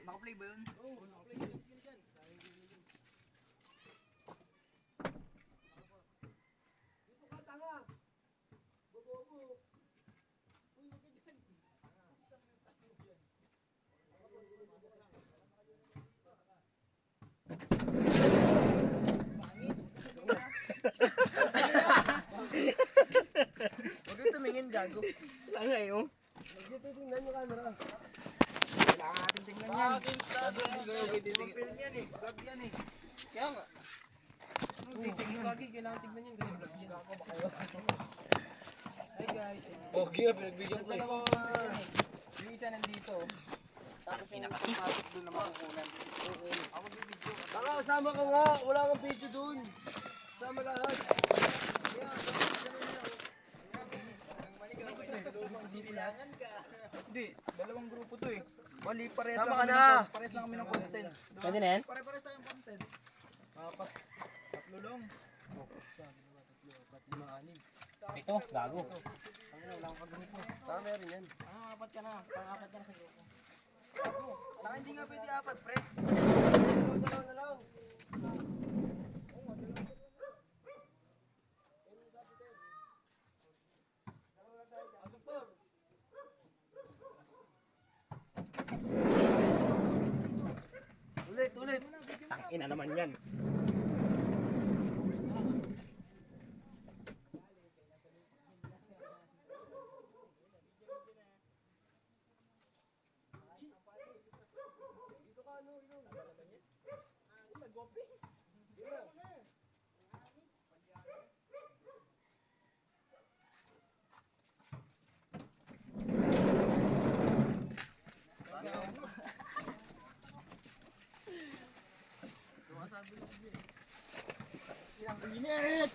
Naka-play ba yun? Oo, naka-play yun. Sige dyan. Dito ka, tanga! Bobo! Uy, wag ka dyan! Huwag yung tumingin, gago. Tanga yun. Huwag dito tingnan yung camera. Kailangan natin tingnan yan. Akin stop! Film yan eh. Vlog yan eh. Kaya nga. Lagi kailangan tignan yung ganyan vlog din ako ba kayo? Hi guys! Pogi nga, pinagbigyan ko eh. Yung isa nandito. Tapos pinakasipasok doon na makukunan. Ako bibidyo. Tanga, sama ka nga! Wala kang video dun! Sama lahat! Hindi, dalawang grupo to eh. Bali, parehas Sama lang ka kami na! ng parehas lang kami ng content. Pwede na yan? Pare-parehas tayong content. Apat. Tatlo lang. Ito, gago. Tama rin yan. Apat ka na. Pang-apat ka na sa grupo. Saka hindi nga pwede apat, pre. Dalawa na lang. Ulit. Tangina naman yan. Ang init!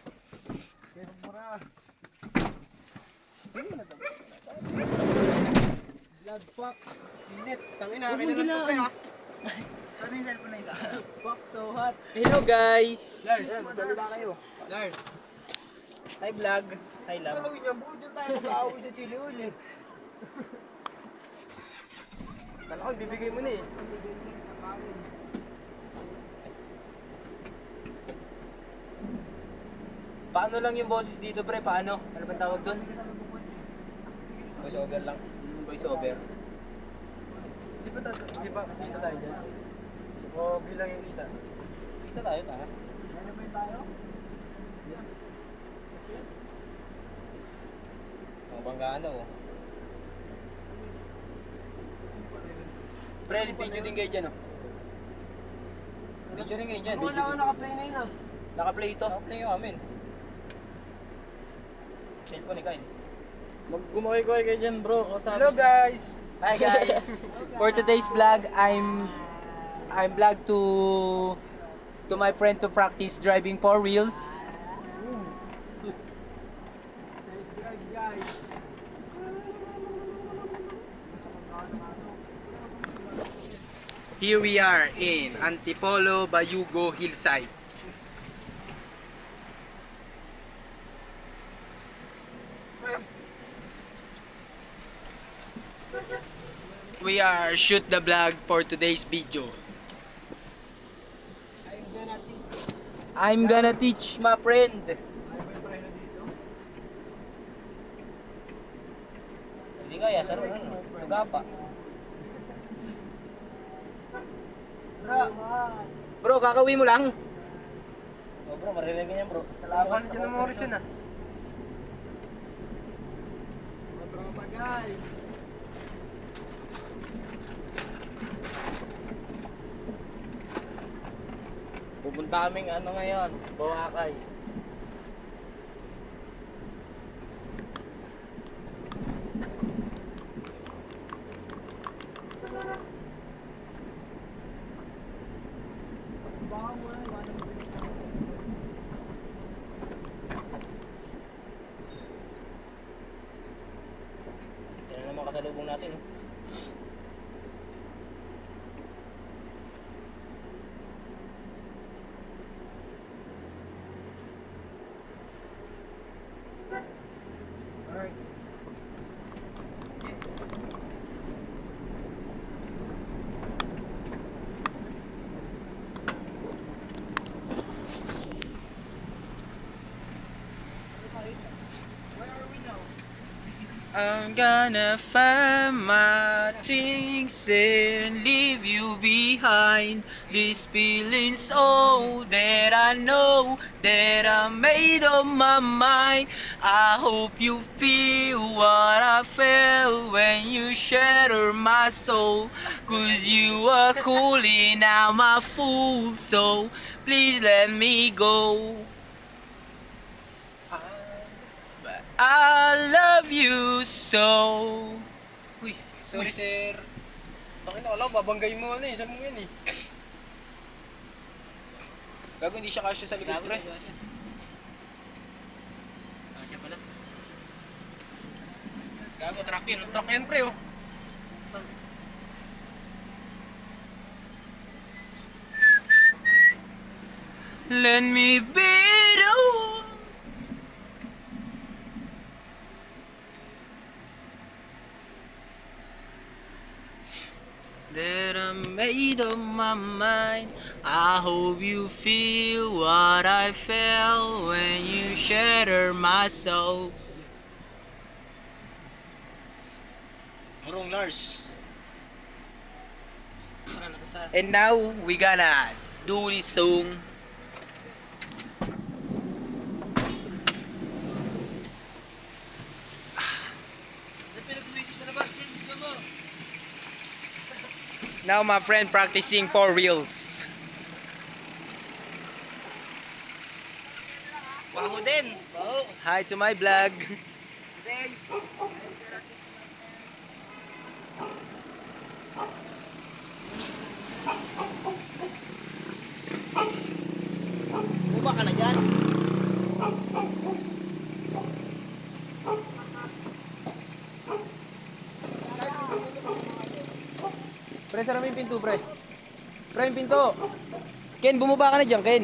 Kaya mura. Blood fuck. Init. Tangina, Huwag akin mong na lang ginaan. to, pre, ha? Saan yung cellphone na ito? Fuck so hot. Hello guys! Lars, Magsalita kayo. Lars. Hi vlog! Hi love! Galawin niya, bukod dyan tayo mag-aaway sa chili oil eh. Kala ko, bibigay mo na eh. Paano lang yung boses dito pre? Paano? Ano bang tawag doon? Voice over lang. Voice over. Di ba kita tayo dyan? O bilang yung kita? Kita tayo tayo. Ang banggaan daw. Pre, video din kayo dyan oh. Video rin kayo dyan. Wala ako naka-play na yun ah. Naka-play ito. Naka-play yung amin. Cellphone ni Kyle. Gumawa-gawa kayo dyan bro. Hello guys! Hi guys! For today's vlog, I'm vlog to my friend to practice driving 4 wheels. Here we are in Antipolo, Bayugo Hillside. We are shoot the vlog for today's video. I'm gonna teach my friend. Hindi kaya, saro na. Suga pa. Bro, kakauwi mo lang. Oh bro, marinig niya bro. Talawan dyan ng Morrison ah. Sobrang bagay. Pupunta kaming ano ngayon, Boracay. Yan naman kasalubong natin. Alright. I'm gonna find my things and leave you behind. These feelings, oh, that I know that I made up my mind. I hope you feel what I felt when you shattered my soul. Cause you are cooling out my fool soul. Please let me go. But I love you so. Uy, sorry sir. Takin na, alam, babanggay mo ano eh. Saan mo yan eh? Gago, hindi siya kasya sa likod, pre. Kasya pala. Gago, truck yun. Truck yan pre oh. Let me be the one. That I made up my mind. I hope you feel what I felt when you shattered my soul. Murong Lars. And now we gonna do this song. Now my friend practicing for reels. Baho din. Baho. Hi to my vlog. Bumaba ka na dyan. Pre, sarap yung pinto, pre. Pre, yung pinto. Ken, bumaba ka na dyan, Ken.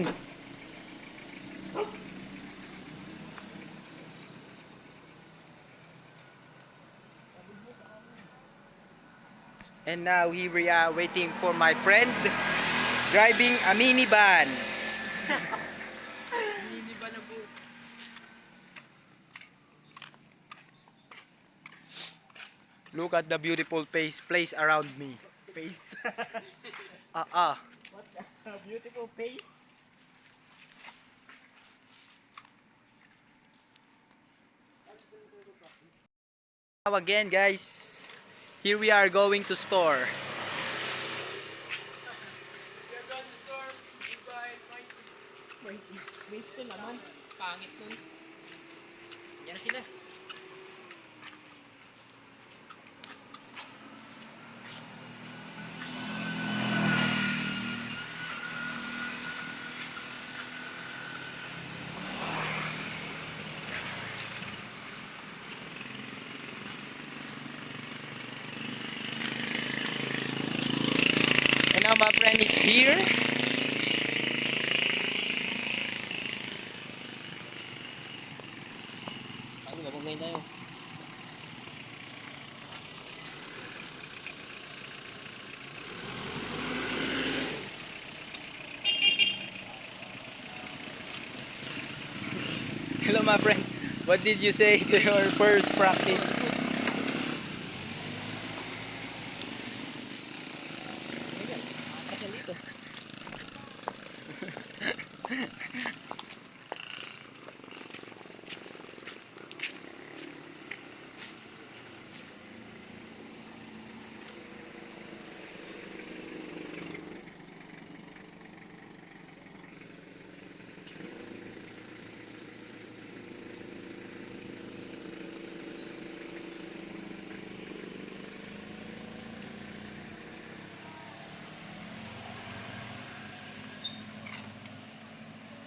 And now here we are waiting for my friend driving a minivan. Look at the beautiful place around me. Face. Ah. What a beautiful face. Now again, guys, here we are going to store. Face ko naman. Pangit nun. Yan sila. And now my friend is here. Ano, nabugay tayo. Hello, my friend. What did you say to your first practice? Kasya dito.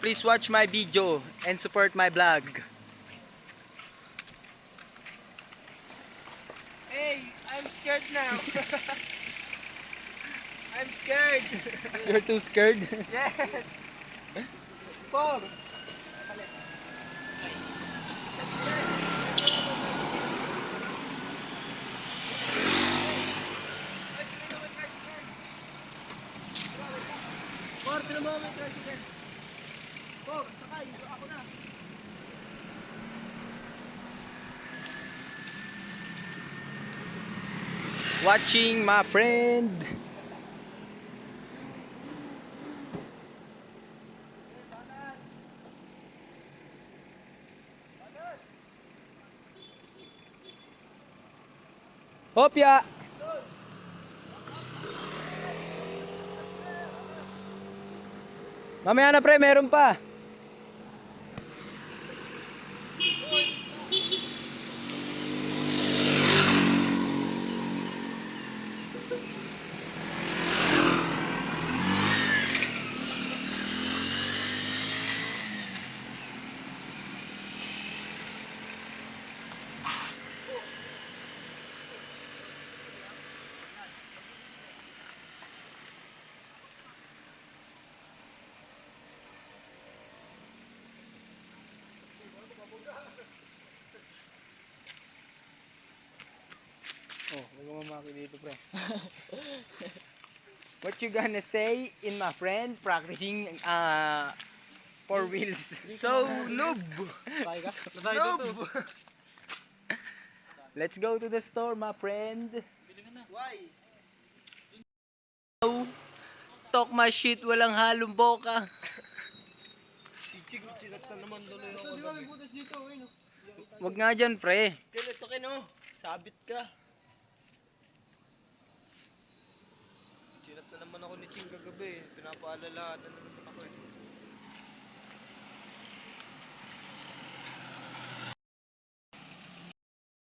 Please watch my video and support my vlog. Hey, I'm scared now. I'm scared. You're too scared? Yes. Paul. Paul, tinan mo may tricycle. Paul, sakay. Ako na. watching my friend. Hopya! Mamaya na pre, meron pa. Oh, may gumamaki dito pre. What you gonna say in my friend practicing four wheels? So noob. Tayo ka? Noob. Let's go to the store, my friend. Why? Talk my shit, walang halong boka. Chichig, chinat na naman tuloy ako. Di ba may butas dito? Ayun, oh. Wag nga dyan, pre. Ganito kino, sabit ka. Chinat na naman ako ni Ching kagabi. Pinapaalalahanan na naman ako eh.